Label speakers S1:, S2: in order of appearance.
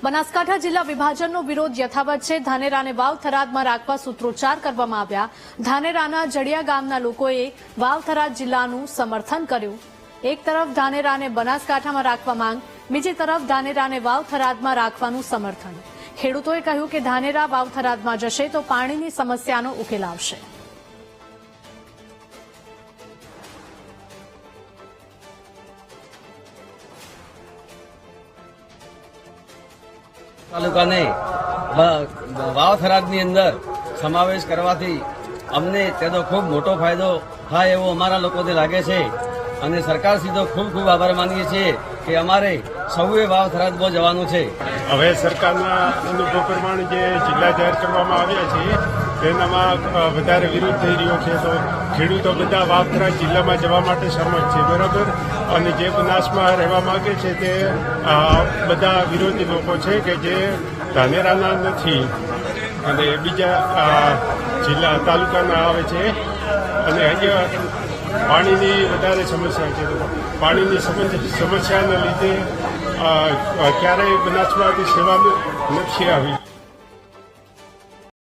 S1: બનાસકાંઠા જિલ્લા વિભાજનનો વિરોધ યથાવત છે। ધાનેરાને વાવ થરાદમાં રાખવા સૂત્રોચ્ચાર કરવામાં આવ્યા। ધાનેરાના જડિયા ગામના લોકોએ વાવ થરાદ જિલ્લાનું સમર્થન કર્યું। એક તરફ ધાનેરાને બનાસકાંઠામાં રાખવા માંગ, બીજી તરફ ધાનેરાને વાવ થરાદમાં રાખવાનું સમર્થન। ખેડૂતોએ કહ્યું કે ધાનેરા વાવ થરાદમાં જશે તો પાણીની સમસ્યાનો ઉકેલ આવશે।
S2: તાલુકાને વાવ થરાદની અંદર સમાવેશ કરવાથી અમને તેનો ખૂબ મોટો ફાયદો થાય એવો અમારા લોકોને લાગે છે અને સરકાર સીધો ખૂબ ખૂબ આભાર માનીએ છીએ કે અમારે સૌએ વાવ થરાદમાં જવાનું છે।
S3: હવે સરકારના અનુભવ પ્રમાણે જે જિલ્લા જાહેર કરવામાં આવ્યા છે તેનામાં વધારે વિરોધ થઈ રહ્યો છે, તો ખેડૂતો બધા વાવ થરાદ જિલ્લામાં જવા માટે સહમત છે, બરાબર। અને જે બનાસમાં રહેવા માંગે છે તે બધા વિરોધી લોકો છે કે જે ધાનેરાના નથી અને બીજા જિલ્લા તાલુકાના આવે છે અને અહીંયા પાણીની વધારે સમસ્યા છે। પાણીની સમસ્યાના લીધે ક્યારેય બનાસમાંથી સેવા નથી આવી।